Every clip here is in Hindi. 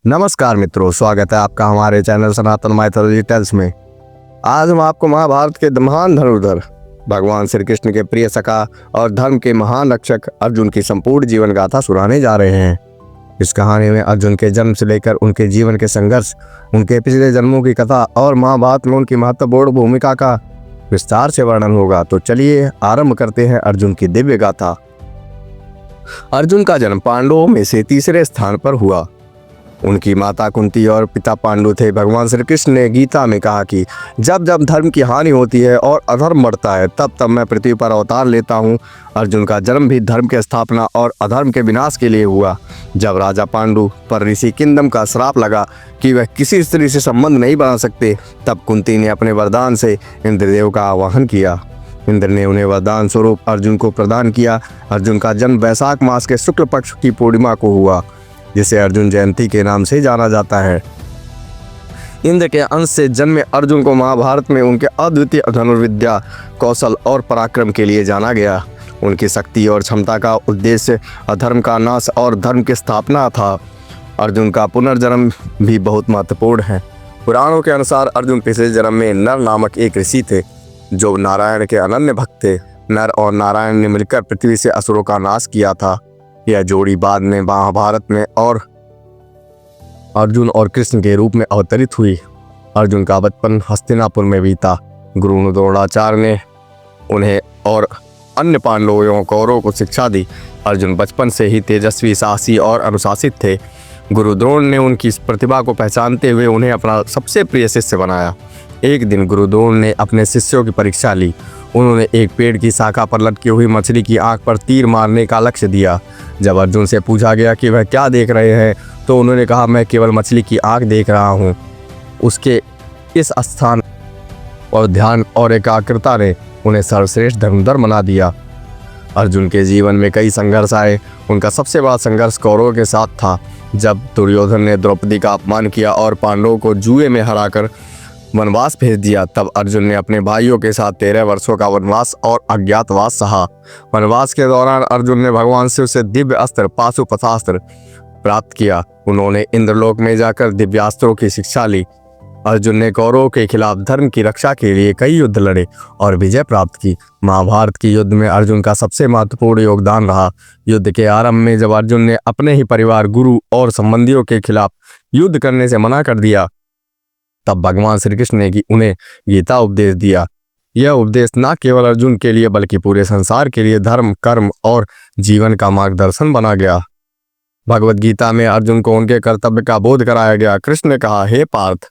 नमस्कार मित्रों, स्वागत है आपका हमारे चैनल सनातन माइथोलॉजी टेल्स में। आज हम आपको महाभारत के महान धनुर्धर भगवान श्री कृष्ण के प्रिय सखा और धर्म के महान रक्षक अर्जुन की संपूर्ण जीवन गाथा सुनाने जा रहे हैं। इस कहानी में अर्जुन के जन्म से लेकर उनके जीवन के संघर्ष, उनके पिछले जन्मों की कथा और महाभारत में उनकी महत्वपूर्ण भूमिका का विस्तार से वर्णन होगा। तो चलिए आरंभ करते हैं अर्जुन की दिव्य गाथा। अर्जुन का जन्म पांडवों में से तीसरे स्थान पर हुआ। उनकी माता कुंती और पिता पांडु थे। भगवान श्री कृष्ण ने गीता में कहा कि जब जब धर्म की हानि होती है और अधर्म बढ़ता है तब तब मैं पृथ्वी पर अवतार लेता हूँ। अर्जुन का जन्म भी धर्म के स्थापना और अधर्म के विनाश के लिए हुआ। जब राजा पांडु पर ऋषि किंदम का श्राप लगा कि वह किसी स्त्री से संबंध नहीं बना सकते, तब कुंती ने अपने वरदान से इंद्रदेव का आवाहन किया। इंद्र ने उन्हें वरदान स्वरूप अर्जुन को प्रदान किया। अर्जुन का जन्म वैशाख मास के शुक्ल पक्ष की पूर्णिमा को हुआ, जिसे अर्जुन जयंती के नाम से जाना जाता है। इंद्र के अंश से जन्मे अर्जुन को महाभारत में उनके अद्वितीय धनुर्विद्या, कौशल और पराक्रम के लिए जाना गया। उनकी शक्ति और क्षमता का उद्देश्य अधर्म का नाश और धर्म की स्थापना था। अर्जुन का पुनर्जन्म भी बहुत महत्वपूर्ण है। पुराणों के अनुसार अर्जुन पिछले जन्म में नर नामक एक ऋषि थे, जो नारायण के अनन्य भक्त थे। नर और नारायण ने मिलकर पृथ्वी से असुरों का नाश किया था। यह जोड़ी बाद में महाभारत में और अर्जुन और कृष्ण के रूप में अवतरित हुई। अर्जुन का बचपन हस्तिनापुर में बीता। गुरु द्रोणाचार्य ने उन्हें और अन्य पांडवों कौरवों को शिक्षा दी। अर्जुन बचपन से ही तेजस्वी, साहसी और अनुशासित थे। गुरु द्रोण ने उनकी इस प्रतिभा को पहचानते हुए उन्हें अपना सबसे प्रिय शिष्य बनाया। एक दिन गुरु द्रोण ने अपने शिष्यों की परीक्षा ली। उन्होंने एक पेड़ की शाखा पर लटकी हुई मछली की आंख पर तीर मारने का लक्ष्य दिया। जब अर्जुन से पूछा गया कि वह क्या देख रहे हैं, तो उन्होंने कहा, मैं केवल मछली की आंख देख रहा हूँ। उसके इस स्थान और ध्यान और एकाग्रता ने उन्हें सर्वश्रेष्ठ धनुर्धर बना दिया। अर्जुन के जीवन में कई संघर्ष आए। उनका सबसे बड़ा संघर्ष कौरवों के साथ था। जब दुर्योधन ने द्रौपदी का अपमान किया और पांडवों को जुए में हराकर वनवास भेज दिया, तब अर्जुन ने अपने भाइयों के साथ 13 वर्षों का वनवास और अज्ञातवास सहा। वनवास के दौरान अर्जुन ने भगवान शिव से दिव्य अस्त्र पाशुपतास्त्र प्राप्त किया। उन्होंने इंद्रलोक में जाकर दिव्यास्त्रों की शिक्षा ली। अर्जुन ने कौरवों के खिलाफ धर्म की रक्षा के लिए कई युद्ध लड़े और विजय प्राप्त की। महाभारत के युद्ध में अर्जुन का सबसे महत्वपूर्ण योगदान रहा। युद्ध के आरंभ में जब अर्जुन ने अपने ही परिवार, गुरु और संबंधियों के खिलाफ युद्ध करने से मना कर दिया, तब भगवान श्री कृष्ण ने उन्हें गीता उपदेश दिया। यह उपदेश न केवल अर्जुन के लिए बल्कि पूरे संसार के लिए धर्म, कर्म और जीवन का मार्गदर्शन बना गया। भगवत गीता में अर्जुन को उनके कर्तव्य का बोध कराया गया। कृष्ण ने कहा, हे पार्थ,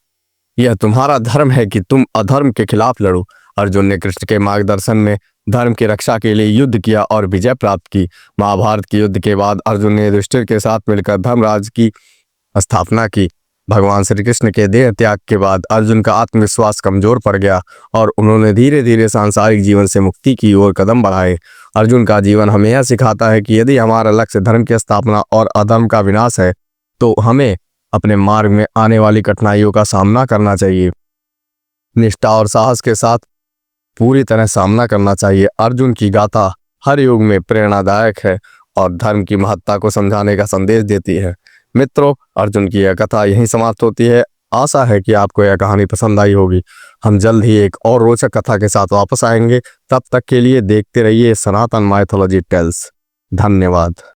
यह तुम्हारा धर्म है कि तुम अधर्म के खिलाफ लड़ो। अर्जुन ने कृष्ण के मार्गदर्शन में धर्म की रक्षा के लिए युद्ध किया और विजय प्राप्त की। महाभारत के युद्ध के बाद अर्जुन ने युधिष्ठिर के साथ मिलकर धर्मराज की स्थापना की। भगवान श्री कृष्ण के देह त्याग के बाद अर्जुन का आत्मविश्वास कमजोर पड़ गया और उन्होंने धीरे धीरे सांसारिक जीवन से मुक्ति की ओर कदम बढ़ाए। अर्जुन का जीवन हमें यह सिखाता है कि यदि हमारा लक्ष्य धर्म की स्थापना और अधर्म का विनाश है, तो हमें अपने मार्ग में आने वाली कठिनाइयों का सामना करना चाहिए। निष्ठा और साहस के साथ पूरी तरह सामना करना चाहिए। अर्जुन की गाथा हर युग में प्रेरणादायक है और धर्म की महत्ता को समझाने का संदेश देती है। मित्रों, अर्जुन की यह कथा यहीं समाप्त होती है। आशा है कि आपको यह कहानी पसंद आई होगी। हम जल्द ही एक और रोचक कथा के साथ वापस आएंगे। तब तक के लिए देखते रहिए सनातन माइथोलॉजी टेल्स। धन्यवाद।